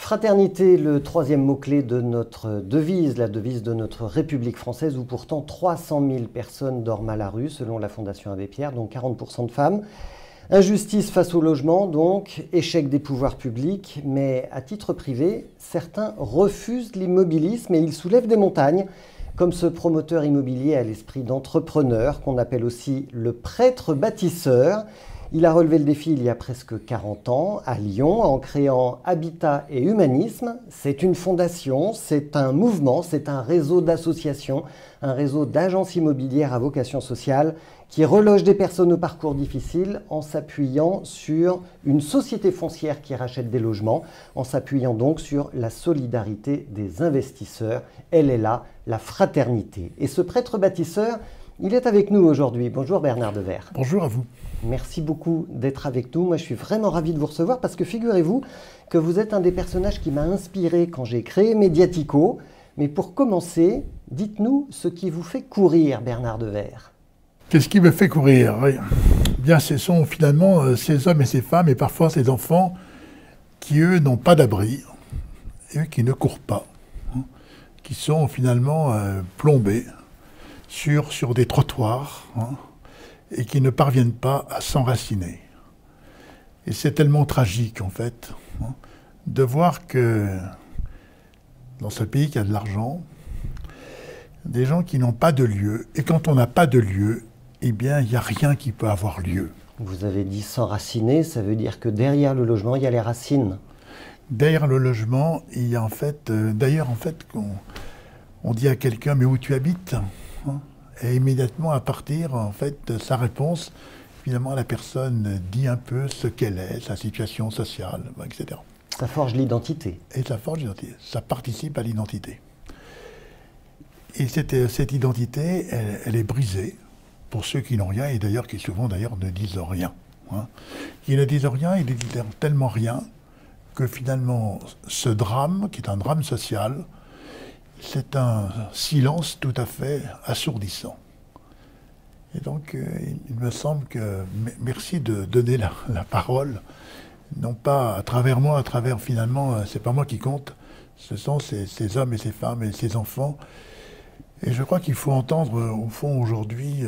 Fraternité, le troisième mot-clé de notre devise, la devise de notre République française, où pourtant 300 000 personnes dorment à la rue, selon la Fondation Abbé Pierre, donc 40% de femmes. Injustice face au logement, donc, échec des pouvoirs publics, mais à titre privé, certains refusent l'immobilisme et ils soulèvent des montagnes, comme ce promoteur immobilier à l'esprit d'entrepreneur, qu'on appelle aussi le prêtre bâtisseur. Il a relevé le défi il y a presque 40 ans à Lyon en créant Habitat et Humanisme. C'est une fondation, c'est un mouvement, c'est un réseau d'associations, un réseau d'agences immobilières à vocation sociale qui reloge des personnes au parcours difficile en s'appuyant sur une société foncière qui rachète des logements, en s'appuyant donc sur la solidarité des investisseurs. Elle est là, la fraternité. Et ce prêtre bâtisseur, il est avec nous aujourd'hui. Bonjour Bernard Devers. Bonjour à vous. Merci beaucoup d'être avec nous. Moi, je suis vraiment ravi de vous recevoir parce que figurez-vous que vous êtes un des personnages qui m'a inspiré quand j'ai créé Mediatico. Mais pour commencer, dites-nous ce qui vous fait courir, Bernard Devers. Qu'est-ce qui me fait courir? Bien, ce sont finalement ces hommes et ces femmes et parfois ces enfants qui, eux, n'ont pas d'abri, eux qui ne courent pas, qui sont finalement plombés sur des trottoirs, et qui ne parviennent pas à s'enraciner. Et c'est tellement tragique, en fait, de voir que dans ce pays qui a de l'argent, des gens qui n'ont pas de lieu, et quand on n'a pas de lieu, eh bien, il n'y a rien qui peut avoir lieu. Vous avez dit s'enraciner, ça veut dire que derrière le logement, il y a les racines. Derrière le logement, il y a en fait, d'ailleurs, en fait, on dit à quelqu'un, mais où tu habites? Et immédiatement, à partir en fait, de sa réponse, finalement, la personne dit un peu ce qu'elle est, sa situation sociale, etc. Ça forge l'identité. Et ça forge l'identité. Ça participe à l'identité. Et cette identité, elle est brisée pour ceux qui n'ont rien, et d'ailleurs qui souvent d'ailleurs ne disent rien. Qui ne disent rien, ils ne disent tellement rien que finalement, ce drame, qui est un drame social, c'est un silence tout à fait assourdissant. Et donc, il me semble que, merci de donner la parole, non pas à travers moi, à travers finalement, c'est pas moi qui compte, ce sont ces hommes et ces femmes et ces enfants. Et je crois qu'il faut entendre, au fond, aujourd'hui,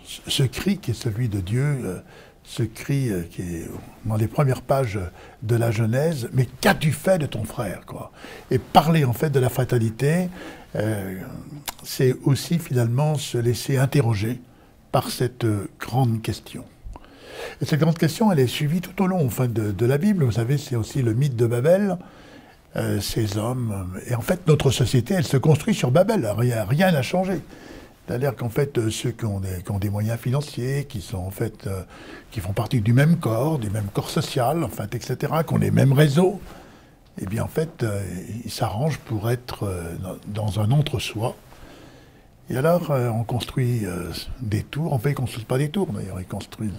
ce cri qui est celui de Dieu, ce cri qui est dans les premières pages de la Genèse, mais qu'as-tu fait de ton frère, quoi? Et parler en fait de la fatalité, c'est aussi finalement se laisser interroger par cette grande question. Et cette grande question, elle est suivie tout au long enfin, de la Bible. Vous savez, c'est aussi le mythe de Babel, ces hommes. Et en fait, notre société, elle se construit sur Babel. Rien n'a changé. C'est-à-dire qu'en fait, ceux qui ont des moyens financiers, qui sont en fait, qui font partie du même corps social, en fait, etc., qui ont les mêmes réseaux, eh bien en fait, ils s'arrangent pour être dans un entre-soi. Et alors, on construit des tours. En fait, ils ne construisent pas des tours, d'ailleurs. Ils construisent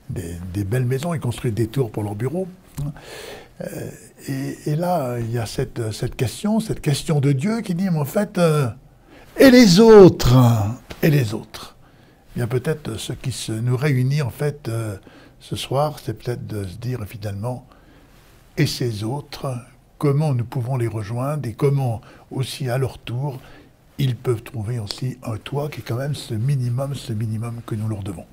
des belles maisons, ils construisent des tours pour leurs bureaux. Et là, il y a cette question de Dieu qui dit, mais en fait... Et les autres? Et les autres? Eh bien, peut-être ce qui nous réunit, en fait, ce soir, c'est peut-être de se dire, finalement, et ces autres, comment nous pouvons les rejoindre et comment, aussi, à leur tour, ils peuvent trouver aussi un toit qui est quand même ce minimum que nous leur devons.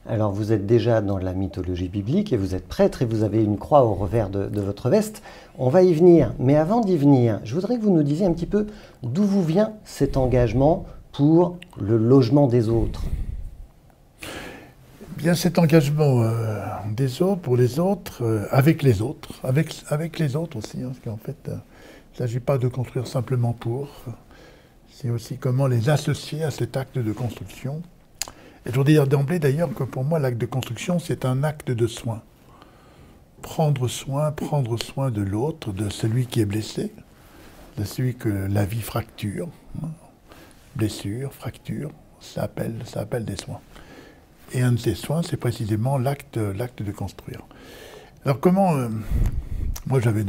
Alors, vous êtes déjà dans la mythologie biblique et vous êtes prêtre et vous avez une croix au revers de votre veste. On va y venir. Mais avant d'y venir, je voudrais que vous nous disiez un petit peu d'où vous vient cet engagement pour le logement des autres. Bien, cet engagement des autres, pour les autres, avec les autres, avec les autres aussi, parce qu'en fait, il ne s'agit pas de construire simplement pour, c'est aussi comment les associer à cet acte de construction. Et je voudrais dire d'emblée d'ailleurs que pour moi, l'acte de construction, c'est un acte de soin. Prendre soin de l'autre, de celui qui est blessé, de celui que la vie fracture. Blessure, fracture, ça appelle des soins. Et un de ces soins, c'est précisément l'acte de construire. Alors comment... moi, j'avais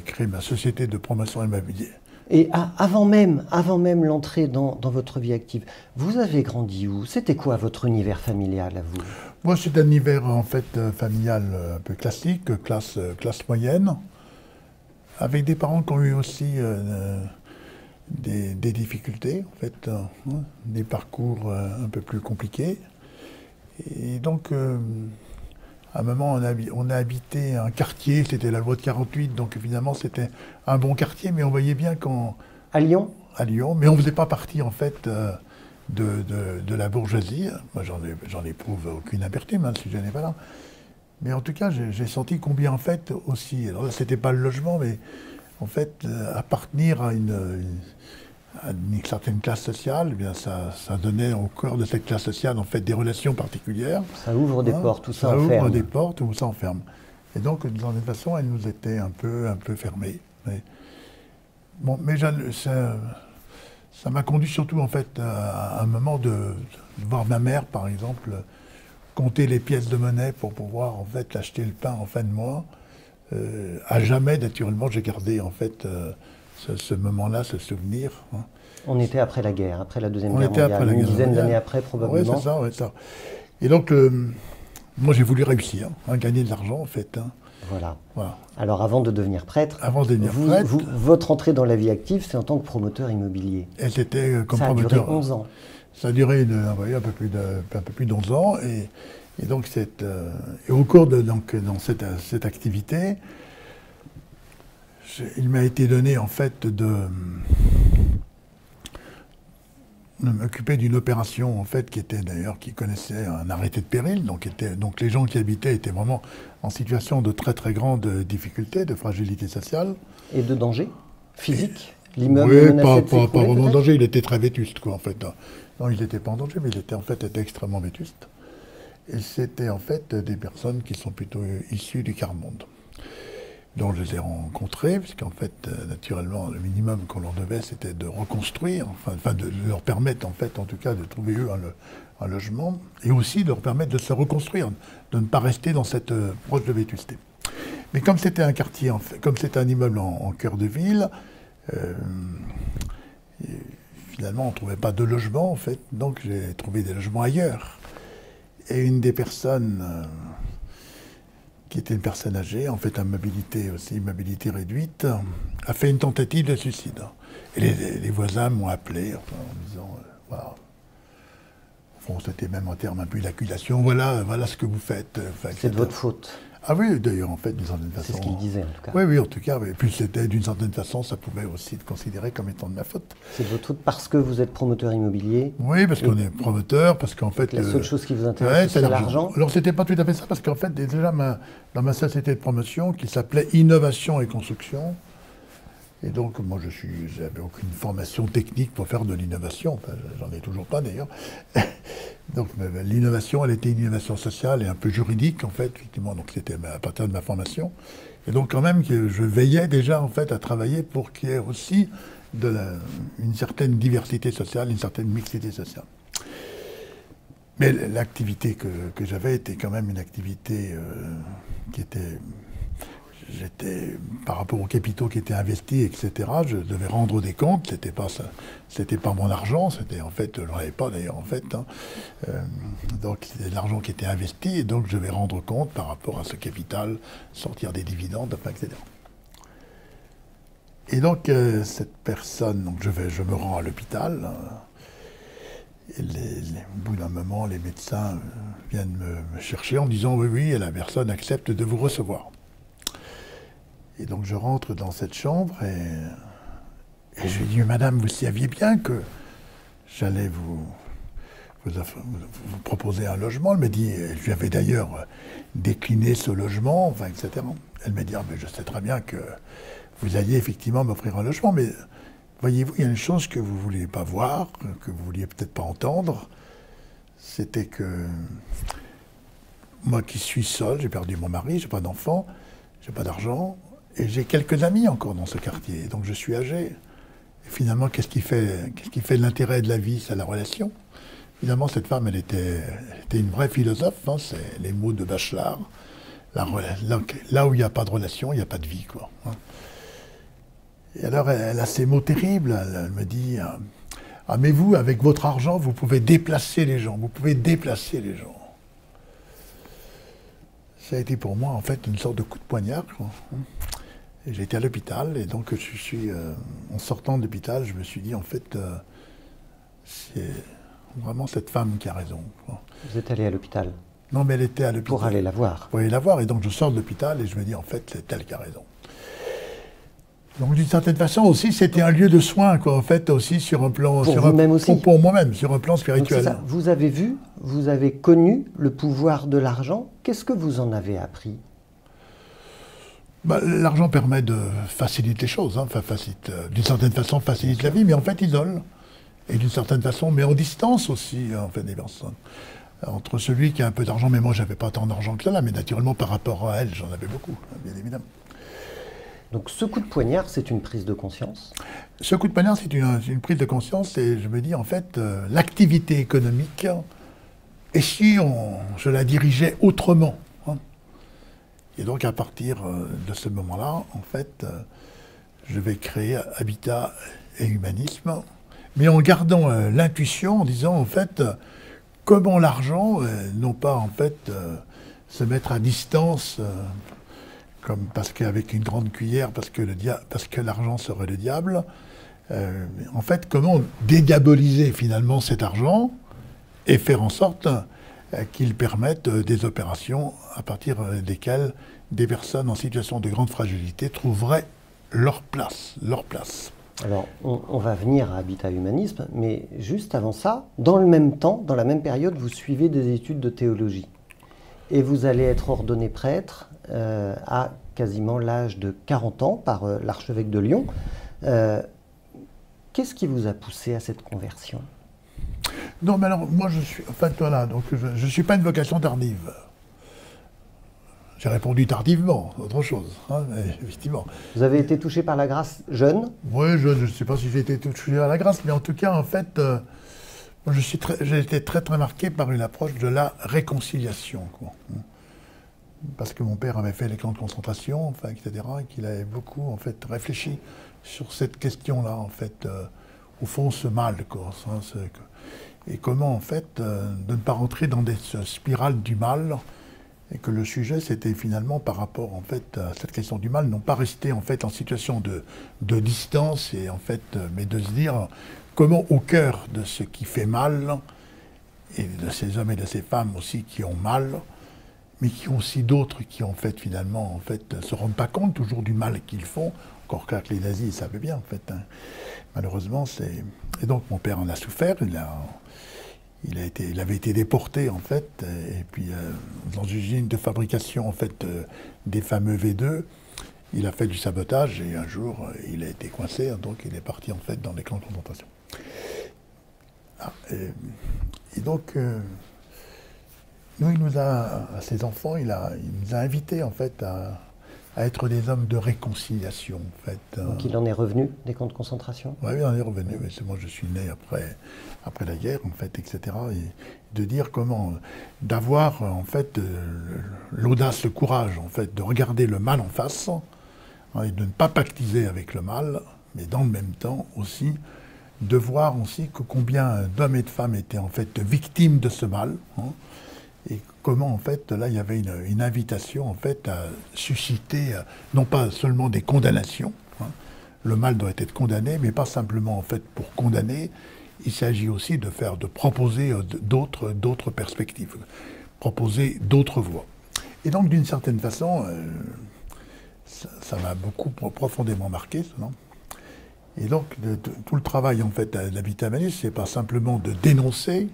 créé ma société de promotion immobilière. Et avant même l'entrée dans votre vie active, vous avez grandi où? C'était quoi votre univers familial à vous? Moi, c'est un univers en fait familial un peu classique, classe moyenne. avec des parents qui ont eu aussi des difficultés, en fait, des parcours un peu plus compliqués. Et donc, à un moment, on a habité un quartier, c'était la loi de 48, donc finalement c'était un bon quartier, mais on voyait bien qu'en... À Lyon? À Lyon, mais on ne faisait pas partie en fait de la bourgeoisie. Moi, j'en éprouve aucune amertume, hein, si je n'ai pas là. Mais en tout cas, j'ai senti combien en fait aussi, alors là, c'était pas le logement, mais en fait, appartenir à une certaine classe sociale, eh bien ça donnait au cœur de cette classe sociale en fait des relations particulières. Ça ouvre des portes, tout ça enferme. Ça ouvre des portes, ou ça enferme. Et donc, d'une certaine façon, elle nous était un peu fermée. Bon, mais ça m'a conduit surtout en fait à un moment de voir ma mère, par exemple, compter les pièces de monnaie pour pouvoir en fait acheter le pain en fin de mois. À jamais, naturellement, j'ai gardé en fait ce moment-là, ce souvenir. Hein. On était après la guerre, après la Deuxième Guerre mondiale, une dizaine d'années après probablement. Oui, c'est ça. Et donc, moi j'ai voulu réussir, hein, gagner de l'argent en fait. Hein. Voilà. Alors avant de devenir prêtre, prêtre, votre entrée dans la vie active, c'est en tant que promoteur immobilier. Et c'était comme ça promoteur. Ça a duré 11 ans. Ça a duré un peu plus d'11 ans. Et donc, et au cours dans cette activité, il m'a été donné en fait de m'occuper d'une opération en fait qui connaissait un arrêté de péril, donc les gens qui habitaient étaient vraiment en situation de très très grande difficulté, de fragilité sociale. Et de danger physique. L'immeuble oui, pas vraiment danger, il était très vétuste quoi en fait. Non, il n'était pas en danger, mais il était extrêmement vétuste. Et c'était en fait des personnes qui sont plutôt issues du quart-monde. Donc je les ai rencontrés, puisqu'en fait, naturellement, le minimum qu'on leur devait, c'était de reconstruire, enfin de leur permettre, en fait, en tout cas, de trouver eux un logement, et aussi de leur permettre de se reconstruire, de ne pas rester dans cette proche de vétusté. Mais comme c'était un quartier, comme c'était un immeuble en cœur de ville, finalement, on ne trouvait pas de logement, en fait, donc j'ai trouvé des logements ailleurs. Et une des personnes qui était une personne âgée, en fait, à mobilité réduite, a fait une tentative de suicide. Et les voisins m'ont appelé en disant, voilà. Bon, c'était même en termes un peu d'acculation, voilà ce que vous faites. C'est de votre faute. Ah oui, d'ailleurs, en fait, d'une certaine façon. C'est ce qu'il disait, en tout cas. Oui, en tout cas. Et puis, c'était, d'une certaine façon, ça pouvait aussi être considéré comme étant de ma faute. C'est de votre faute parce que vous êtes promoteur immobilier. Oui, parce qu'on est promoteur, parce qu'en fait... La seule chose qui vous intéresse, c'est l'argent. Alors, c'était pas tout à fait ça, parce qu'en fait, déjà, dans ma société de promotion, qui s'appelait Innovation et Construction, et donc, moi, j'avais aucune formation technique pour faire de l'innovation. Enfin, j'en ai toujours pas, d'ailleurs. Donc, l'innovation, elle était une innovation sociale et un peu juridique, en fait, effectivement. Donc, c'était à partir de ma formation. Et donc, quand même, je veillais déjà, en fait, à travailler pour qu'il y ait aussi une certaine diversité sociale, une certaine mixité sociale. Mais l'activité que j'avais était quand même une activité qui était... par rapport aux capitaux qui étaient investis, etc., je devais rendre des comptes, c'était pas mon argent, c'était en fait, je n'en avais pas d'ailleurs en fait, hein. Donc c'était de l'argent qui était investi, et donc je devais rendre compte par rapport à ce capital, sortir des dividendes, enfin, etc. Et donc cette personne, donc je me rends à l'hôpital, et au bout d'un moment, les médecins viennent me chercher en me disant oui, la personne accepte de vous recevoir. Et donc je rentre dans cette chambre et je lui dis, madame, vous saviez bien que j'allais vous proposer un logement. Elle me dit, je lui avais d'ailleurs décliné ce logement, enfin, etc. Elle me dit, mais je sais très bien que vous alliez effectivement m'offrir un logement, mais voyez-vous, il y a une chose que vous ne vouliez pas voir, que vous ne vouliez peut-être pas entendre, c'était que moi qui suis seul, j'ai perdu mon mari, j'ai pas d'enfant, j'ai pas d'argent, et j'ai quelques amis encore dans ce quartier, donc je suis âgé. Et finalement, qu'est-ce qui fait de l'intérêt de la vie? C'est la relation. Finalement, cette femme, elle était une vraie philosophe, hein, c'est les mots de Bachelard. Là où il n'y a pas de relation, il n'y a pas de vie, quoi. Hein. Et alors, elle a ces mots terribles, elle me dit, ah mais vous, avec votre argent, vous pouvez déplacer les gens, Ça a été pour moi, en fait, une sorte de coup de poignard, quoi. J'ai été à l'hôpital, et donc en sortant de l'hôpital, je me suis dit, en fait, c'est vraiment cette femme qui a raison. Vous êtes allé à l'hôpital? Non, mais elle était à l'hôpital. Pour aller la voir? Pour aller la voir, et donc je sors de l'hôpital, et je me dis, en fait, c'est elle qui a raison. Donc d'une certaine façon aussi, c'était un lieu de soins, quoi, en fait, aussi sur un plan... Pour vous-même aussi? Pour moi-même, sur un plan spirituel. Donc, vous avez vu, vous avez connu le pouvoir de l'argent. Qu'est-ce que vous en avez appris? L'argent permet de faciliter les choses, hein, d'une certaine façon facilite la vie, mais en fait isole. Et d'une certaine façon met en distance aussi, en fait, des personnes. Entre celui qui a un peu d'argent, mais moi j'avais pas tant d'argent que ça, là, mais naturellement par rapport à elle, j'en avais beaucoup, bien évidemment. Donc ce coup de poignard, c'est une prise de conscience? Ce coup de poignard, c'est une prise de conscience, et je me dis, en fait, l'activité économique, et si je la dirigeais autrement, hein. Et donc à partir de ce moment-là, en fait, je vais créer Habitat et Humanisme, mais en gardant l'intuition, en disant, en fait, comment l'argent, non pas, en fait, se mettre à distance, parce qu'avec une grande cuillère, parce que l'argent serait le diable. En fait, comment dédiaboliser finalement cet argent et faire en sorte qu'il permette des opérations à partir desquelles des personnes en situation de grande fragilité trouveraient leur place. Alors, on va venir à Habitat Humanisme, mais juste avant ça, dans le même temps, dans la même période, vous suivez des études de théologie. Et vous allez être ordonné prêtre à quasiment l'âge de 40 ans par l'archevêque de Lyon. Qu'est-ce qui vous a poussé à cette conversion? Non, mais alors, moi, je ne suis pas une vocation tardive. J'ai répondu tardivement, autre chose, hein, effectivement. Vous avez été touché par la grâce jeune? Oui, je ne sais pas si j'ai été touché par la grâce, mais en tout cas, en fait, j'ai été très, très marqué par une approche de la réconciliation, quoi. Parce que mon père avait fait les camps de concentration, enfin, etc., et qu'il avait beaucoup, en fait, réfléchi sur cette question-là, en fait, au fond, ce mal, quoi, et comment, en fait, de ne pas rentrer dans des spirales du mal, et que le sujet, c'était finalement par rapport, en fait, à cette question du mal, non pas rester, en fait, en situation de distance, et en fait, mais de se dire comment, au cœur de ce qui fait mal, et de ces hommes et de ces femmes aussi qui ont mal, mais qui ont aussi d'autres qui, en fait, finalement, en fait, se rendent pas compte toujours du mal qu'ils font, encore que les nazis, ils savaient bien, en fait, hein. Malheureusement, c'est... Et donc, mon père en a souffert, il avait été déporté, en fait, et puis dans une usine de fabrication, en fait, des fameux V2, il a fait du sabotage, et un jour, il a été coincé, donc il est parti, en fait, dans les camps de concentration. Et donc, nous, à ses enfants, il nous a invités, en fait, à être des hommes de réconciliation, en fait. Donc il en est revenu des camps de concentration? Oui, il en est revenu. Mais moi, je suis né après la guerre, en fait, etc. Et de dire comment, d'avoir, en fait, l'audace, le courage, en fait, de regarder le mal en face, hein, et de ne pas pactiser avec le mal, mais dans le même temps aussi, de voir aussi que combien d'hommes et de femmes étaient, en fait, victimes de ce mal, hein, et comment, en fait, là, il y avait une invitation, en fait, à susciter, non pas seulement des condamnations, hein. Le mal doit être condamné, mais pas simplement, en fait, pour condamner. Il s'agit aussi de proposer d'autres perspectives, proposer d'autres voies. Et donc, d'une certaine façon, ça m'a profondément marqué, ça, non? Et donc, tout le travail, en fait, d'Habitat Humanisme, c'est pas simplement de dénoncer,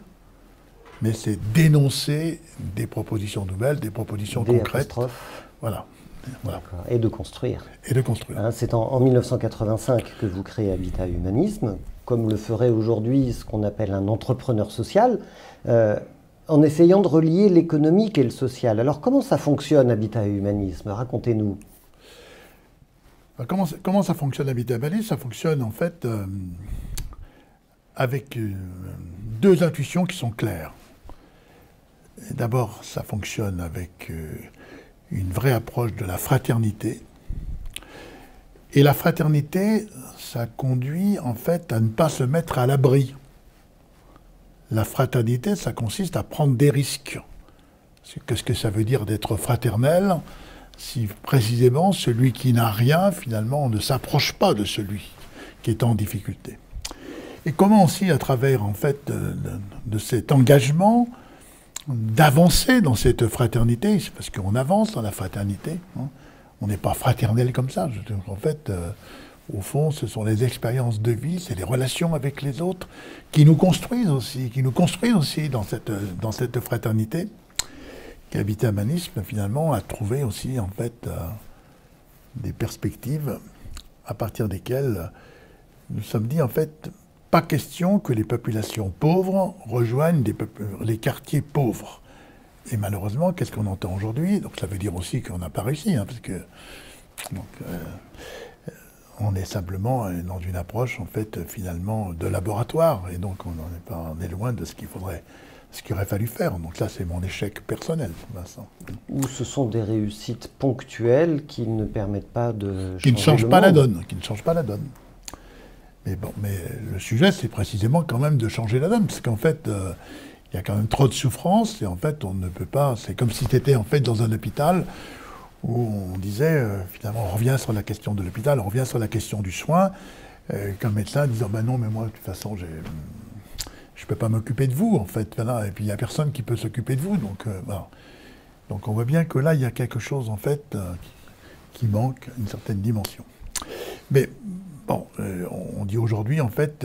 mais c'est dénoncer des propositions nouvelles, des propositions concrètes. Voilà. Et de construire. Et de construire. Hein, c'est en 1985 que vous créez Habitat Humanisme, comme le ferait aujourd'hui ce qu'on appelle un entrepreneur social, en essayant de relier l'économique et le social. Alors comment ça fonctionne Habitat Humanisme? Racontez-nous. Comment ça fonctionne Habitat Humanisme? Ça fonctionne en fait avec deux intuitions qui sont claires. D'abord, ça fonctionne avec une vraie approche de la fraternité. Et la fraternité, ça conduit en fait à ne pas se mettre à l'abri. La fraternité, ça consiste à prendre des risques. Qu'est-ce que ça veut dire d'être fraternel? si précisément celui qui n'a rien, finalement, ne s'approche pas de celui qui est en difficulté. Et comment aussi, à travers, en fait, de cet engagement, d'avancer dans cette fraternité, c'est parce qu'on avance dans la fraternité, hein. On n'est pas fraternel comme ça. En fait, au fond, ce sont les expériences de vie, c'est les relations avec les autres qui nous construisent aussi dans cette fraternité. Qu'Habitat Humanisme, finalement, a trouvé aussi, en fait, des perspectives à partir desquelles nous sommes dit, en fait, pas question que les populations pauvres rejoignent les quartiers pauvres. Et malheureusement, qu'est-ce qu'on entend aujourd'hui? Donc ça veut dire aussi qu'on n'a pas réussi, hein, parce que on est simplement dans une approche, en fait, finalement, de laboratoire. Et donc on est loin de ce qu'il aurait fallu faire. Donc là, c'est mon échec personnel, Vincent. Ou ce sont des réussites ponctuelles qui ne permettent pas de qui ne changent pas la donne. Mais bon, mais le sujet, c'est précisément quand même de changer la donne, parce qu'en fait, il y a quand même trop de souffrance, et en fait, on ne peut pas... C'est comme si tu étais, en fait, dans un hôpital où on disait, finalement, on revient sur la question de l'hôpital, on revient sur la question du soin, qu'un médecin disant, ben non, mais moi, de toute façon, je ne peux pas m'occuper de vous, en fait, voilà, et puis il n'y a personne qui peut s'occuper de vous, donc voilà. Donc on voit bien que là, il y a quelque chose, en fait, qui manque, une certaine dimension. Mais bon, on dit aujourd'hui, en fait,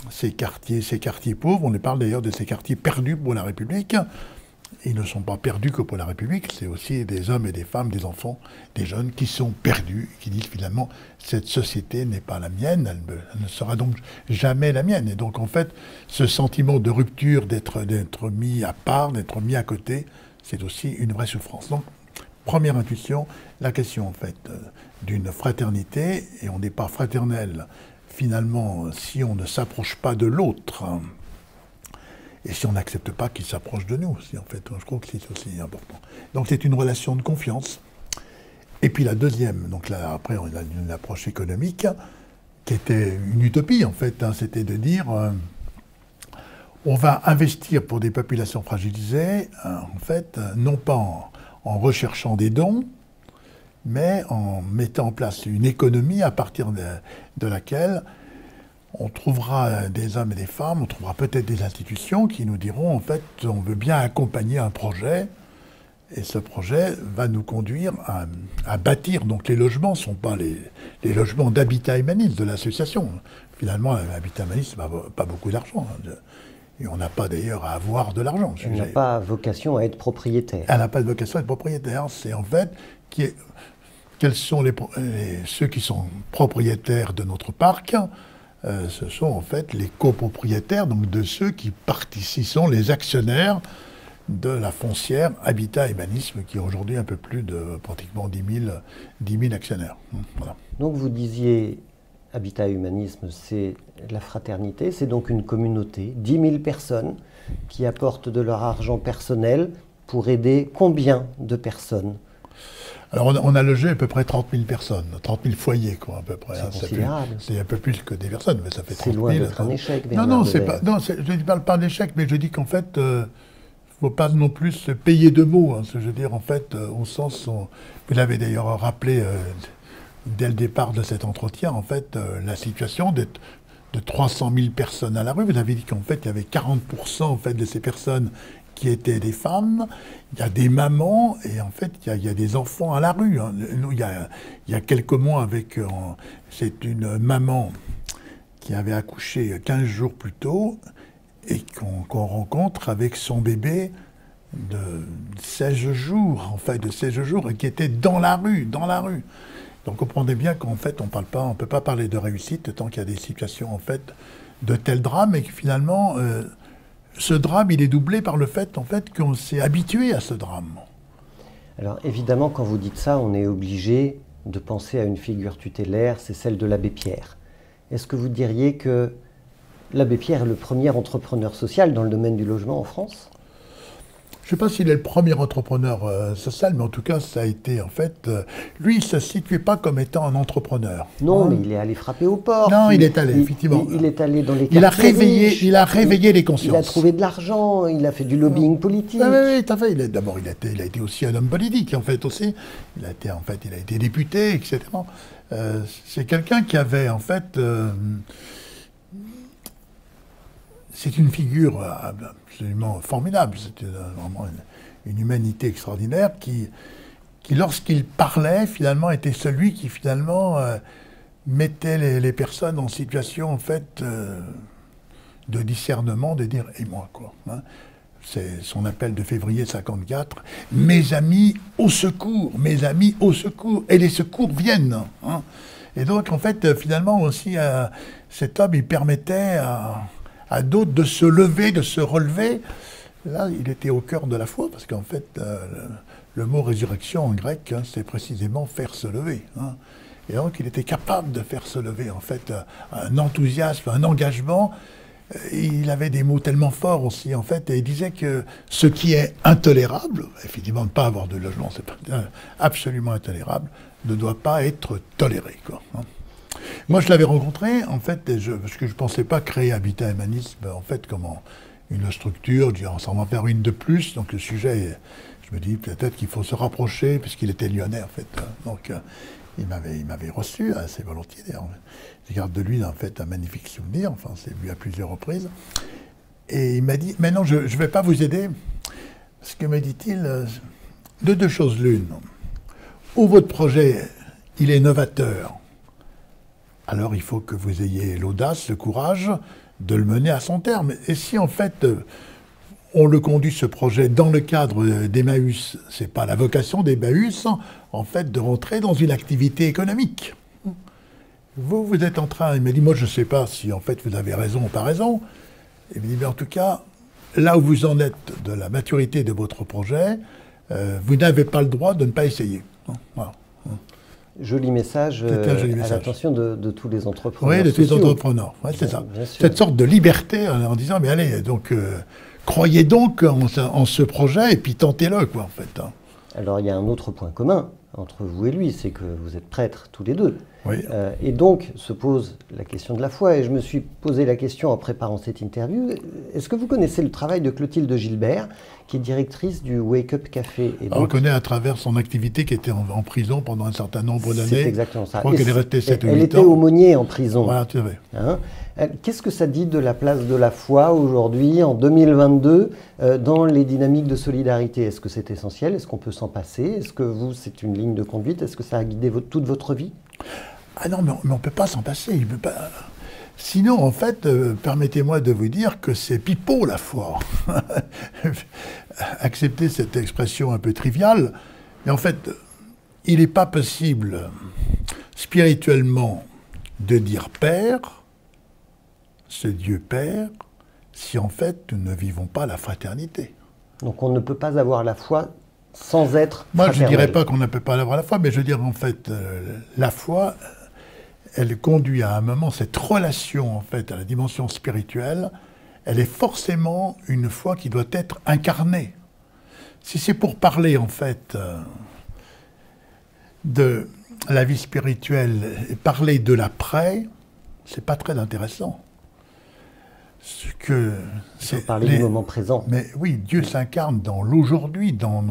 ces quartiers pauvres, on parle d'ailleurs de ces quartiers perdus pour la République. Ils ne sont pas perdus que pour la République, c'est aussi des hommes et des femmes, des enfants, des jeunes qui sont perdus, qui disent finalement, cette société n'est pas la mienne, elle ne sera donc jamais la mienne. Et donc en fait, ce sentiment de rupture, d'être mis à part, d'être mis à côté, c'est aussi une vraie souffrance. Donc, première intuition, la question en fait d'une fraternité, et on n'est pas fraternel finalement si on ne s'approche pas de l'autre, hein, et si on n'accepte pas qu'il s'approche de nous aussi, en fait. Je crois que c'est aussi important. Donc c'est une relation de confiance. Et puis la deuxième, donc là, après on a une approche économique, qui était une utopie en fait, hein, c'était de dire on va investir pour des populations fragilisées, en fait, non pas en recherchant des dons, mais en mettant en place une économie à partir de laquelle on trouvera des hommes et des femmes, on trouvera peut-être des institutions qui nous diront, en fait, on veut bien accompagner un projet, et ce projet va nous conduire à bâtir. Donc les logements ne sont pas les logements d'Habitat Humanisme de l'association. Finalement, Habitat Humanisme n'a pas beaucoup d'argent. Hein, et on n'a pas d'ailleurs à avoir de l'argent. Elle n'a pas vocation à être propriétaire. Elle n'a pas de vocation à être propriétaire. C'est en fait quels sont ceux qui sont propriétaires de notre parc. Ce sont en fait les copropriétaires, donc de ceux qui sont les actionnaires de la foncière Habitat Humanisme, qui a aujourd'hui un peu plus de pratiquement 10 000 actionnaires. Voilà. Donc vous disiez, Habitat Humanisme, c'est la fraternité, c'est donc une communauté, 10 000 personnes qui apportent de leur argent personnel pour aider combien de personnes? Alors on a logé à peu près 30 000 personnes, 30 000 foyers, quoi, à peu près. C'est considérable. C'est un peu plus que des personnes, mais ça fait 30 000. C'est loin d'être un échec. Non, c'est pas. Non, je ne parle pas d'échec, mais je dis qu'en fait, il ne faut pas non plus se payer de mots. Hein, je veux dire, en fait, au sens, vous l'avez d'ailleurs rappelé dès le départ de cet entretien, en fait, la situation de 300 000 personnes à la rue. Vous avez dit qu'en fait, il y avait 40% en fait de ces personnes qui étaient des femmes, il y a des mamans, et en fait, il y a des enfants à la rue. Hein. Nous, il y a quelques mois, c'est une maman qui avait accouché 15 jours plus tôt, et qu'on rencontre avec son bébé de 16 jours, en fait, et qui était dans la rue. Donc, comprenez bien qu'en fait, on ne peut pas parler de réussite tant qu'il y a des situations, en fait, de tels drames, et que finalement... ce drame, il est doublé par le fait, en fait, qu'on s'est habitué à ce drame. Alors, évidemment, quand vous dites ça, on est obligé de penser à une figure tutélaire, c'est celle de l'abbé Pierre. Est-ce que vous diriez que l'abbé Pierre est le premier entrepreneur social dans le domaine du logement en France? Je ne sais pas s'il est le premier entrepreneur social, mais en tout cas, ça a été, en fait... lui, il ne se situait pas comme étant un entrepreneur. Non, mais il est allé frapper aux portes. Non, il est allé, effectivement. Il est allé dans les il a réveillé les consciences. Il a trouvé de l'argent, il a fait du lobbying politique. Oui, tout à fait. D'abord, il a été aussi un homme politique, en fait, aussi. Il a été député, etc. C'est quelqu'un qui avait, en fait... c'est une figure absolument formidable. C'était vraiment une humanité extraordinaire qui lorsqu'il parlait, finalement, était celui qui, finalement, mettait les personnes en situation, en fait, de discernement, de dire « et moi », quoi. Hein. C'est son appel de février 54. « Mes amis au secours, mes amis au secours ». Et les secours viennent. Hein. Et donc, en fait, finalement, aussi, cet homme, il permettait à d'autres de se lever, de se relever. Là, il était au cœur de la foi, parce qu'en fait, le mot résurrection en grec, hein, c'est précisément faire se lever. Hein. Et donc, il était capable de faire se lever, en fait, un enthousiasme, un engagement. Il avait des mots tellement forts aussi, en fait, et il disait que ce qui est intolérable, effectivement, ne pas avoir de logement, c'est absolument intolérable, ne doit pas être toléré, quoi. Hein. Moi, je l'avais rencontré, en fait, parce que je ne pensais pas créer Habitat Humanisme, en fait, comme une structure, on s'en va faire une de plus, donc le sujet, je me dis peut-être qu'il faut se rapprocher, puisqu'il était lyonnais, en fait. Donc, il m'avait reçu assez volontiers, d'ailleurs. Je garde de lui, en fait, un magnifique souvenir, enfin, c'est vu à plusieurs reprises. Et il m'a dit, mais non, je ne vais pas vous aider, parce que, me dit-il, de deux choses l'une. Ou votre projet, il est novateur, alors il faut que vous ayez l'audace, le courage de le mener à son terme. Et si en fait on le conduit, ce projet, dans le cadre d'Emmaüs, c'est pas la vocation d'Emmaüs, en fait, de rentrer dans une activité économique. Vous êtes en train, il m'a dit, moi je ne sais pas si en fait vous avez raison ou pas raison. Il me dit, mais en tout cas, là où vous en êtes de la maturité de votre projet, vous n'avez pas le droit de ne pas essayer. Voilà. Joli message, à l'attention de tous les entrepreneurs. Oui, de tous les entrepreneurs, ouais, c'est ça. Cette sorte de liberté en disant, mais allez, donc, croyez donc en ce projet et puis tentez-le, quoi, en fait. Hein. Alors, il y a un autre point commun entre vous et lui, c'est que vous êtes prêtres tous les deux. Oui. Et donc, se pose la question de la foi. Et je me suis posé la question en préparant cette interview. Est-ce que vous connaissez le travail de Clotilde Gilbert, qui est directrice du Wake Up Café? Et donc, on connaît à travers son activité qui était en prison pendant un certain nombre d'années. C'est exactement ça. Je crois qu'elle est restée 7 ou 8 ans. Elle était aumônier en prison. Voilà, tu savais. Hein? Qu'est-ce que ça dit de la place de la foi aujourd'hui, en 2022, dans les dynamiques de solidarité? Est-ce que c'est essentiel? Est-ce qu'on peut s'en passer? Est-ce que vous, c'est une ligne de conduite? Est-ce que ça a guidé toute votre vie? Ah non, mais on ne peut pas s'en passer. Il peut pas... Sinon, en fait, permettez-moi de vous dire que c'est pipeau, la foi. Acceptez cette expression un peu triviale, mais en fait, il n'est pas possible, spirituellement, de dire Père, ce Dieu Père, si en fait, nous ne vivons pas la fraternité. Donc on ne peut pas avoir la foi sans être Moi, fraternel. je ne dirais pas qu'on ne peut pas avoir la foi, mais je veux dire, en fait, la foi... elle conduit à un moment, cette relation en fait à la dimension spirituelle, elle est forcément une foi qui doit être incarnée. Si c'est pour parler en fait de la vie spirituelle et parler de l'après, c'est pas très intéressant. C'est parler du moment présent. Mais oui, Dieu s'incarne dans l'aujourd'hui, dans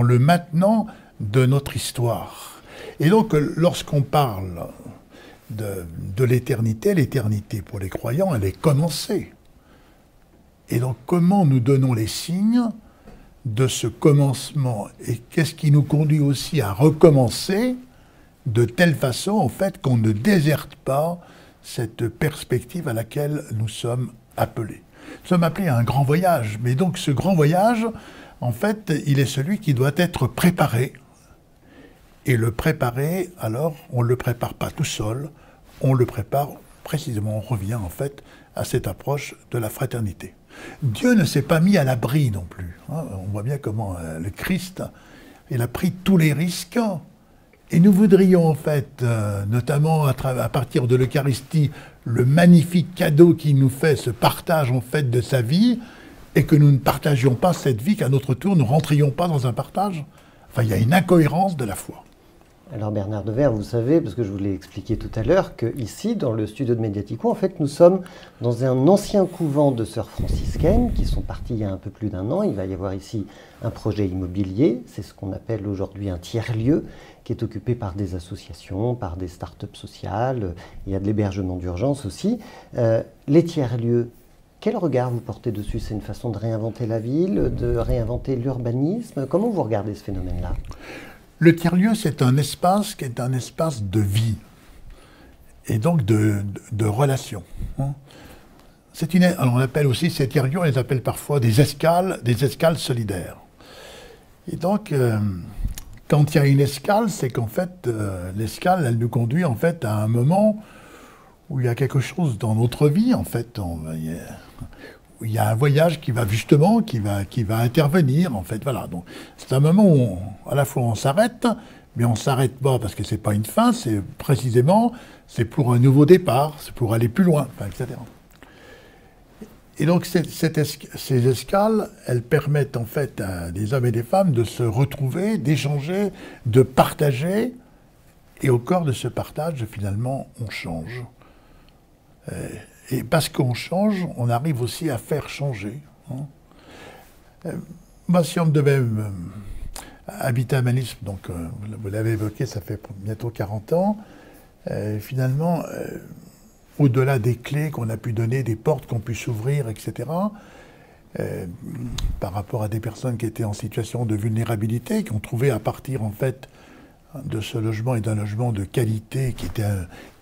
le maintenant de notre histoire. Et donc, lorsqu'on parle de l'éternité, l'éternité pour les croyants, elle est commencée. Et donc, comment nous donnons les signes de ce commencement? Et qu'est-ce qui nous conduit aussi à recommencer de telle façon, en fait, qu'on ne déserte pas cette perspective à laquelle nous sommes appelés. Nous sommes appelés à un grand voyage, mais donc ce grand voyage, en fait, il est celui qui doit être préparé. Et le préparer, alors, on ne le prépare pas tout seul, on le prépare précisément, on revient en fait à cette approche de la fraternité. Dieu ne s'est pas mis à l'abri non plus. Hein. On voit bien comment le Christ, il a pris tous les risques. Et nous voudrions en fait, notamment à partir de l'Eucharistie, le magnifique cadeau qu'il nous fait, ce partage en fait de sa vie, et que nous ne partagions pas cette vie, qu'à notre tour, nous ne rentrions pas dans un partage. Enfin, il y a une incohérence de la foi. Alors Bernard Devers, vous savez, parce que je vous l'ai expliqué tout à l'heure, qu'ici, dans le studio de Mediatico, en fait, nous sommes dans un ancien couvent de sœurs franciscaines qui sont parties il y a un peu plus d'1 an. Il va y avoir ici un projet immobilier, c'est ce qu'on appelle aujourd'hui un tiers-lieu, qui est occupé par des associations, par des start-up sociales. Il y a de l'hébergement d'urgence aussi. Les tiers-lieux, quel regard vous portez dessus? C'est une façon de réinventer la ville, de réinventer l'urbanisme? Comment vous regardez ce phénomène-là? Le tiers-lieu, c'est un espace qui est un espace de vie et donc de relation. Alors on appelle aussi ces tiers-lieux, on les appelle parfois des escales solidaires. Et donc, quand il y a une escale, c'est qu'en fait, l'escale, elle nous conduit en fait à un moment où il y a quelque chose dans notre vie, en fait, où il y a un voyage qui va justement, qui va intervenir, en fait, voilà. Donc, c'est un moment où, à la fois, on s'arrête, mais on ne s'arrête pas parce que c'est pas une fin, c'est précisément, c'est pour un nouveau départ, c'est pour aller plus loin, enfin, etc. Et donc, ces escales, elles permettent, en fait, à des hommes et des femmes de se retrouver, d'échanger, de partager, et au corps de ce partage, finalement, on change. Et parce qu'on change, on arrive aussi à faire changer. Moi, si on me devait habiter à Manille, donc vous l'avez évoqué, ça fait bientôt 40 ans, finalement, au-delà des clés qu'on a pu donner, des portes qu'on pu s'ouvrir, etc., par rapport à des personnes qui étaient en situation de vulnérabilité, qui ont trouvé à partir, en fait, de ce logement et d'un logement de qualité qui était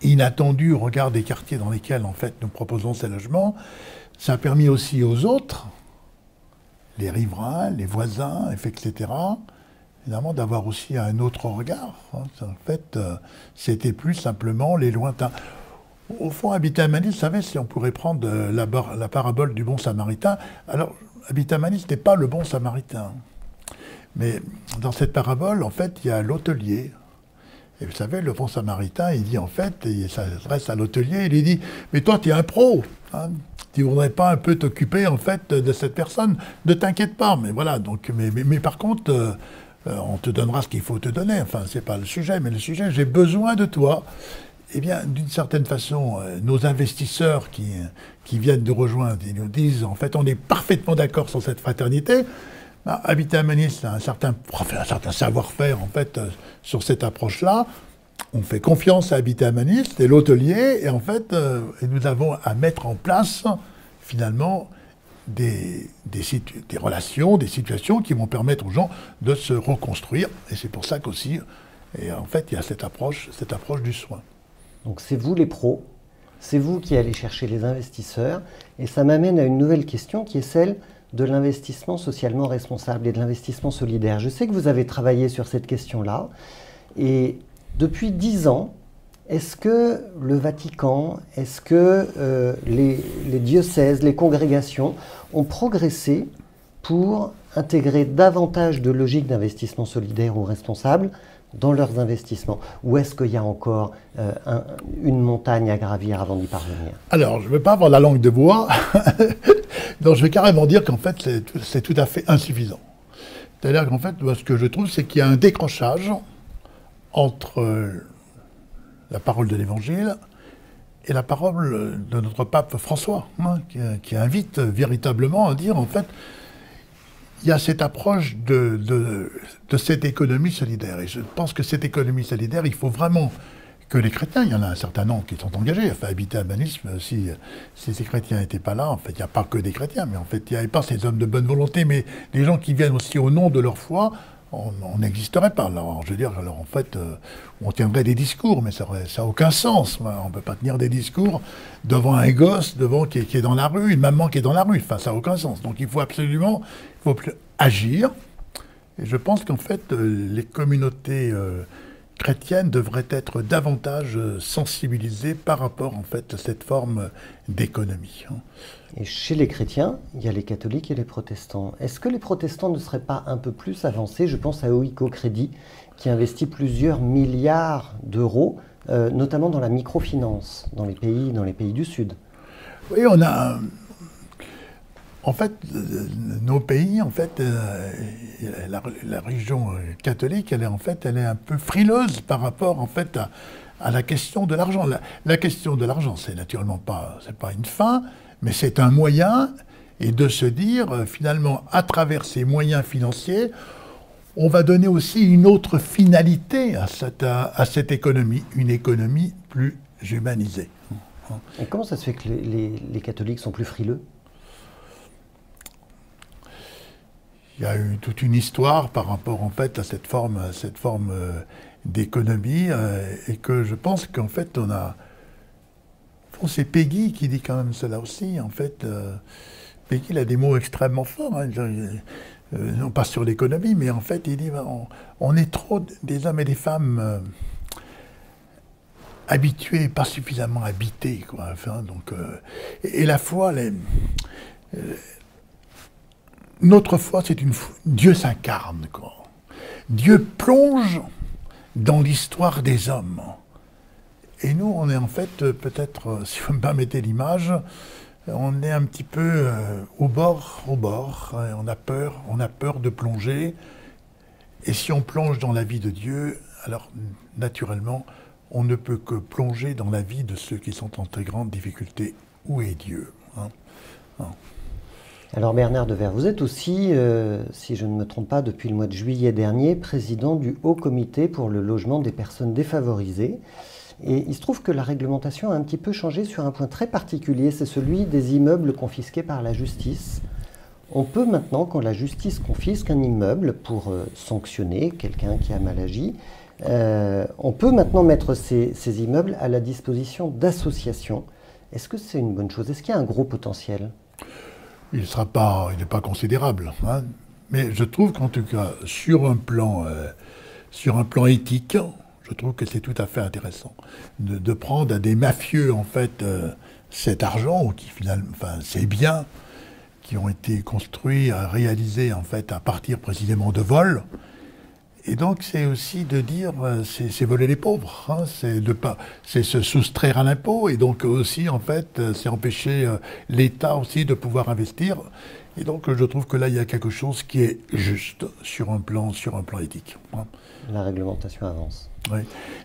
inattendu au regard des quartiers dans lesquels, en fait, nous proposons ces logements. Ça a permis aussi aux autres, les riverains, les voisins, etc., évidemment, d'avoir aussi un autre regard. En fait, c'était plus simplement les lointains. Au fond, habiter à Manille, vous savez, si on pourrait prendre la parabole du bon samaritain, alors, habiter à Manille, ce n'est pas le bon samaritain. Mais dans cette parabole, en fait, il y a l'hôtelier. Et vous savez, le bon samaritain, il dit en fait, il s'adresse à l'hôtelier, il lui dit « Mais toi, tu es un pro, hein, tu ne voudrais pas un peu t'occuper, en fait, de cette personne? Ne t'inquiète pas, mais voilà. Donc, mais par contre, on te donnera ce qu'il faut te donner. Enfin, ce n'est pas le sujet, mais le sujet, j'ai besoin de toi. » Eh bien, d'une certaine façon, nos investisseurs qui viennent de rejoindre, ils nous disent, en fait, on est parfaitement d'accord sur cette fraternité. Habiter à Manille, c'est un certain savoir-faire, en fait, sur cette approche-là. On fait confiance à Habiter à Manille, c'est l'hôtelier, et en fait, nous avons à mettre en place, finalement, des relations, des situations qui vont permettre aux gens de se reconstruire. Et c'est pour ça qu'aussi, et en fait, il y a cette approche du soin. Donc c'est vous les pros, c'est vous qui allez chercher les investisseurs, et ça m'amène à une nouvelle question qui est celle de l'investissement socialement responsable et de l'investissement solidaire. Je sais que vous avez travaillé sur cette question-là, et depuis 10 ans, est-ce que le Vatican, est-ce que les diocèses, les congrégations ont progressé pour intégrer davantage de logique d'investissement solidaire ou responsable dans leurs investissements? Ou est-ce qu'il y a encore une montagne à gravir avant d'y parvenir? Alors, je ne veux pas avoir la langue de bois, donc je vais carrément dire qu'en fait, c'est tout à fait insuffisant. C'est-à-dire qu'en fait, ce que je trouve, c'est qu'il y a un décrochage entre la parole de l'Évangile et la parole de notre pape François, hein, qui invite véritablement à dire, en fait, il y a cette approche de cette économie solidaire. Et je pense que cette économie solidaire, il faut vraiment que les chrétiens, il y en a un certain nombre qui sont engagés, enfin, habiter à Manille, si ces chrétiens n'étaient pas là, en fait, il n'y a pas que des chrétiens, mais en fait, il n'y avait pas ces hommes de bonne volonté, mais les gens qui viennent aussi au nom de leur foi, on n'existerait pas. Alors, je veux dire, alors, en fait, on tiendrait des discours, mais ça n'a aucun sens. On ne peut pas tenir des discours devant un gosse qui est dans la rue, une maman qui est dans la rue. Enfin, ça n'a aucun sens. Donc, il faut absolument agir. Et je pense qu'en fait, les communautés chrétiennes devraient être davantage sensibilisées par rapport, en fait, à cette forme d'économie. Et chez les chrétiens, il y a les catholiques et les protestants. Est-ce que les protestants ne seraient pas un peu plus avancés? Je pense à OICO Crédit, qui investit plusieurs milliards d'euros, notamment dans la microfinance, dans les pays du Sud. Oui, En fait, nos pays, en fait, la religion catholique, elle est un peu frileuse par rapport, en fait, à la question de l'argent. La question de l'argent, c'est naturellement pas une fin, mais c'est un moyen, et de se dire, finalement, à travers ces moyens financiers, on va donner aussi une autre finalité à cette économie, une économie plus humanisée. Et comment ça se fait que les catholiques sont plus frileux? Il y a eu toute une histoire par rapport, en fait, à cette forme d'économie, et que je pense qu'en fait, c'est Peggy qui dit quand même cela aussi, en fait. Peggy, il a des mots extrêmement forts, hein, non pas sur l'économie, mais en fait, il dit on est trop des hommes et des femmes habitués, pas suffisamment habités, quoi. Enfin, donc, et la foi, notre foi, c'est Dieu s'incarne, quoi. Dieu plonge dans l'histoire des hommes. Et nous, on est en fait, peut-être, si vous me permettez l'image, on est un petit peu au bord. On a peur de plonger. Et si on plonge dans la vie de Dieu, alors naturellement, on ne peut que plonger dans la vie de ceux qui sont en très grande difficulté. Où est Dieu, hein? Alors Bernard Devers, vous êtes aussi, si je ne me trompe pas, depuis le mois de juillet dernier, président du Haut Comité pour le logement des personnes défavorisées. Et il se trouve que la réglementation a un petit peu changé sur un point très particulier, c'est celui des immeubles confisqués par la justice. On peut maintenant, quand la justice confisque un immeuble pour sanctionner quelqu'un qui a mal agi, on peut maintenant mettre ces immeubles à la disposition d'associations. Est-ce que c'est une bonne chose? Est-ce qu'il y a un gros potentiel? Il n'est pas considérable, hein. Mais je trouve qu'en tout cas, sur un plan éthique, je trouve que c'est tout à fait intéressant de prendre à des mafieux, en fait, cet argent, ou qui finalement, enfin, ces biens qui ont été construits, réalisés, en fait, à partir précisément de vols. Et donc, c'est aussi de dire, c'est voler les pauvres, hein, c'est se soustraire à l'impôt, et donc aussi, en fait, c'est empêcher l'État aussi de pouvoir investir. Et donc, je trouve que là, il y a quelque chose qui est juste sur un plan éthique, hein. La réglementation avance. Oui.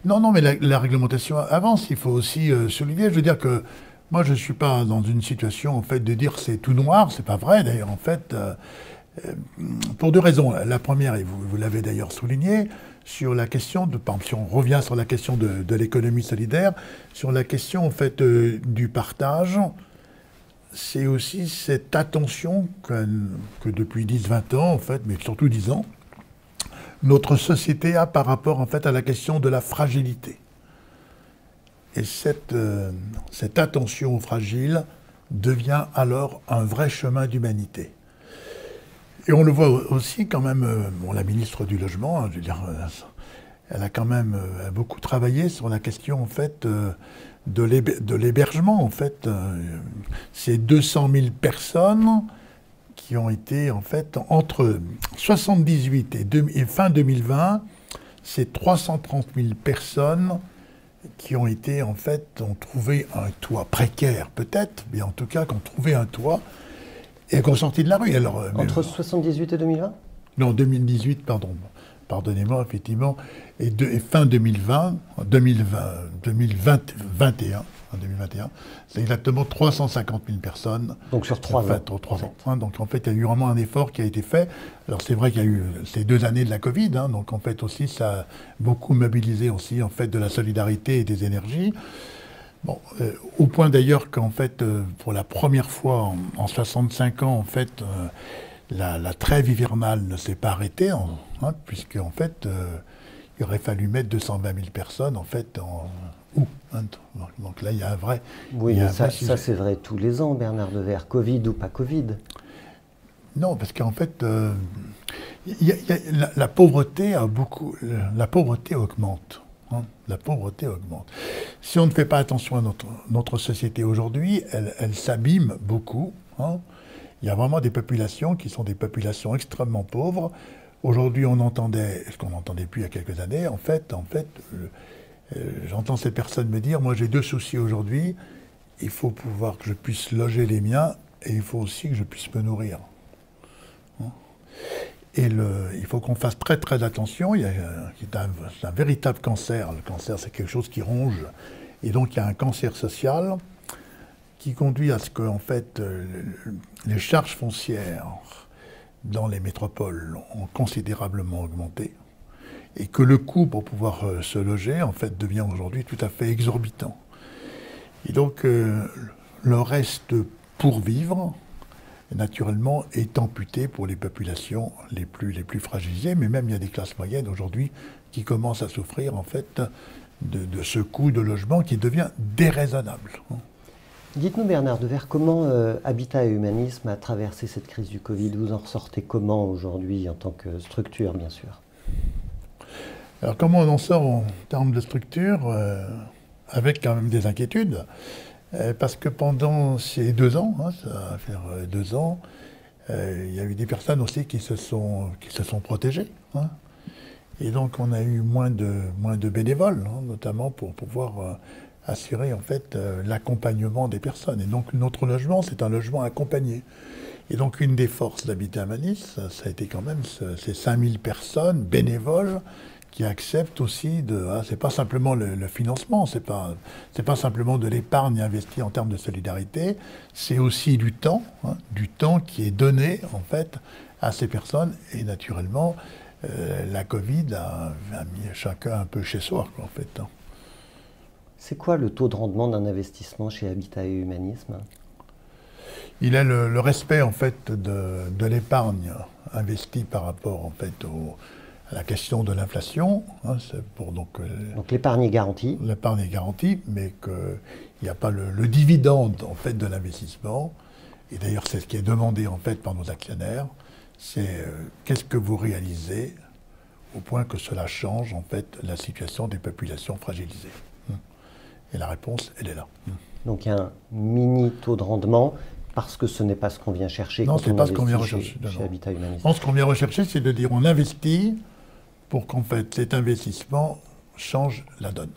Non, mais la réglementation avance. Il faut aussi souligner, je veux dire que moi, je ne suis pas dans une situation, en fait, de dire c'est tout noir, c'est pas vrai, d'ailleurs, en fait, pour deux raisons. La première, et vous l'avez d'ailleurs souligné, sur la question de, par exemple, si on revient sur la question de l'économie solidaire, sur la question, en fait, du partage, c'est aussi cette attention que depuis 10-20 ans, en fait, mais surtout 10 ans, notre société a par rapport, en fait, à la question de la fragilité. Et cette attention aux fragiles devient alors un vrai chemin d'humanité. Et on le voit aussi quand même, la ministre du Logement, hein, je veux dire, elle a quand même beaucoup travaillé sur la question, en fait, de l'hébergement, en fait. Ces 200 000 personnes qui ont été, en fait, entre 78 et fin 2020, c'est 330 000 personnes qui ont été, en fait, ont trouvé un toit précaire, peut-être, mais en tout cas, qui ont trouvé un toit et qui ont sorti de la rue. Alors, entre 78 et 2020? Non, 2018, pardon. Pardonnez-moi, effectivement. Et fin 2020, 2021, c'est exactement 350 000 personnes. Donc sur 3 ans. 3 ans. Hein, donc en fait, il y a eu vraiment un effort qui a été fait. Alors c'est vrai qu'il y a eu ces 2 années de la Covid, hein, donc en fait aussi, ça a beaucoup mobilisé aussi, en fait, de la solidarité et des énergies. Bon, au point d'ailleurs qu'en fait, pour la première fois en 65 ans, en fait, la trêve hivernale ne s'est pas arrêtée, hein, puisque en fait, il aurait fallu mettre 220 000 personnes, en fait, hein, donc là, il y a un vrai... Oui, mais ça c'est vrai tous les ans, Bernard Devers, Covid ou pas Covid. Non, parce qu'en fait, la pauvreté la pauvreté augmente. Hein, la pauvreté augmente. Si on ne fait pas attention à notre société aujourd'hui, elle s'abîme beaucoup. Hein. Il y a vraiment des populations qui sont des populations extrêmement pauvres. Aujourd'hui, on entendait, ce qu'on n'entendait plus il y a quelques années, en fait, j'entends ces personnes me dire, moi j'ai 2 soucis aujourd'hui, il faut pouvoir que je puisse loger les miens et il faut aussi que je puisse me nourrir. Hein. Et il faut qu'on fasse très très attention. C'est un véritable cancer. Le cancer, c'est quelque chose qui ronge. Et donc, il y a un cancer social qui conduit à ce que, en fait, les charges foncières dans les métropoles ont considérablement augmenté et que le coût pour pouvoir se loger, en fait, devient aujourd'hui tout à fait exorbitant. Et donc, le reste pour vivre, naturellement, est amputé pour les populations les plus fragilisées, mais même il y a des classes moyennes aujourd'hui qui commencent à souffrir, en fait, de ce coût de logement qui devient déraisonnable. Dites-nous, Bernard Devers, comment Habitat et Humanisme a traversé cette crise du Covid? Vous en ressortez comment aujourd'hui en tant que structure, bien sûr? Alors comment on en sort en termes de structure, avec quand même des inquiétudes, parce que pendant ces 2 ans, ça va faire 2 ans, il y a eu des personnes aussi qui se sont protégées. Hein. Et donc on a eu moins de bénévoles, hein, notamment pour pouvoir assurer en fait l'accompagnement des personnes. Et donc notre logement, c'est un logement accompagné. Et donc une des forces d'Habitat Humanisme, ça a été quand même ces 5000 personnes bénévoles qui acceptent aussi c'est pas simplement le financement, c'est pas simplement de l'épargne investie en termes de solidarité, c'est aussi du temps qui est donné en fait à ces personnes. Et naturellement, la Covid a mis chacun un peu chez soi, en fait. C'est quoi le taux de rendement d'un investissement chez Habitat et Humanisme? Il est le respect en fait de l'épargne investie par rapport en fait à la question de l'inflation. Hein, donc l'épargne est garantie. L'épargne est garantie, mais qu'il n'y a pas le dividende en fait de l'investissement. Et d'ailleurs, c'est ce qui est demandé en fait par nos actionnaires. C'est qu'est-ce que vous réalisez au point que cela change en fait la situation des populations fragilisées. Et la réponse, elle est là. Donc il y a un mini taux de rendement parce que ce n'est pas ce qu'on vient chercher. Non, ce n'est pas ce qu'on vient rechercher. Chez Habitat Humanisme. Je pense qu'on vient rechercher, c'est de dire on investit pour qu'en fait cet investissement change la donne.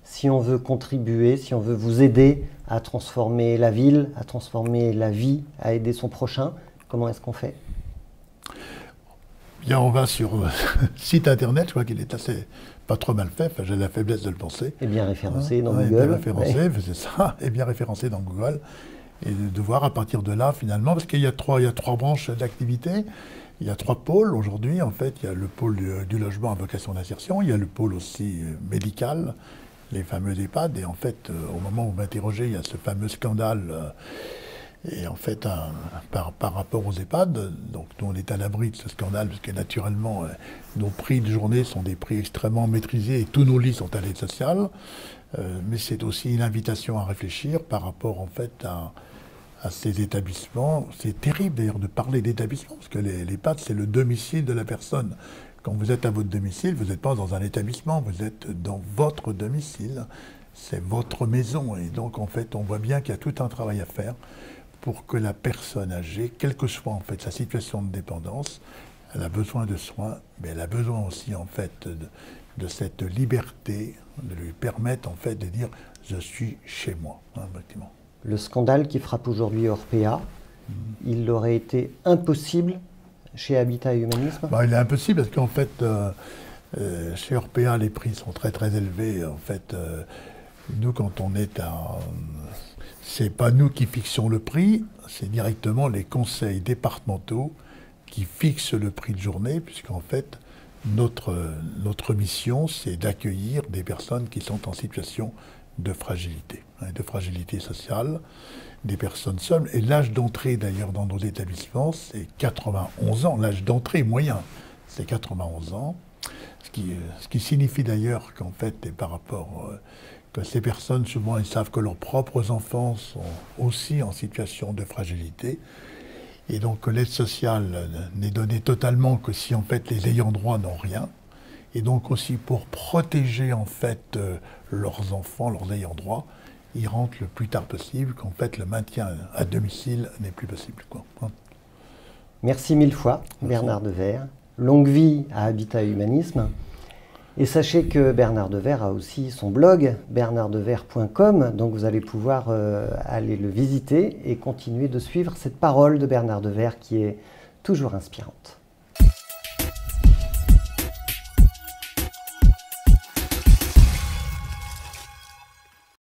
Si on veut contribuer, si on veut vous aider à transformer la ville, à transformer la vie, à aider son prochain, comment est-ce qu'on fait? Bien, on va sur le site internet, je crois qu'il est assez pas trop mal fait, j'ai la faiblesse de le penser. Et bien référencé dans Google. Bien référencé, c'est ça, et bien référencé dans Google. Et de voir à partir de là, finalement, parce qu'il y a trois branches d'activité, il y a 3 pôles aujourd'hui, en fait. Il y a le pôle du logement à vocation d'insertion, il y a le pôle aussi médical, les fameux EHPAD, et en fait, au moment où vous m'interrogez, il y a ce fameux scandale. Et en fait, par rapport aux EHPAD, donc nous on est à l'abri de ce scandale, parce que naturellement, nos prix de journée sont des prix extrêmement maîtrisés et tous nos lits sont à l'aide sociale. Mais c'est aussi une invitation à réfléchir par rapport en fait à ces établissements. C'est terrible d'ailleurs de parler d'établissement, parce que l'EHPAD c'est le domicile de la personne. Quand vous êtes à votre domicile, vous n'êtes pas dans un établissement, vous êtes dans votre domicile. C'est votre maison. Et donc en fait, on voit bien qu'il y a tout un travail à faire pour que la personne âgée, quelle que soit en fait sa situation de dépendance, elle a besoin de soins, mais elle a besoin aussi en fait de cette liberté, de lui permettre en fait de dire je suis chez moi. Effectivement. Le scandale qui frappe aujourd'hui Orpea, il aurait été impossible chez Habitat et Humanisme? Il est impossible parce qu'en fait chez Orpea les prix sont très très élevés. En fait, nous quand on est c'est pas nous qui fixons le prix, c'est directement les conseils départementaux qui fixent le prix de journée, puisqu'en fait, notre mission, c'est d'accueillir des personnes qui sont en situation de fragilité sociale, des personnes seules. Et l'âge d'entrée, d'ailleurs, dans nos établissements, c'est 91 ans. L'âge d'entrée moyen, c'est 91 ans. Ce qui signifie d'ailleurs qu'en fait, et par rapport... que ces personnes, souvent, ils savent que leurs propres enfants sont aussi en situation de fragilité. Et donc, que l'aide sociale n'est donnée totalement que si, en fait, les ayants droit n'ont rien. Et donc, aussi, pour protéger, en fait, leurs enfants, leurs ayants droit, ils rentrent le plus tard possible, qu'en fait, le maintien à domicile n'est plus possible, quoi. Merci 1000 fois, Bernard Devers. Longue vie à Habitat et Humanisme. Et sachez que Bernard Devers a aussi son blog, bernarddevers.com, donc vous allez pouvoir aller le visiter et continuer de suivre cette parole de Bernard Devers qui est toujours inspirante.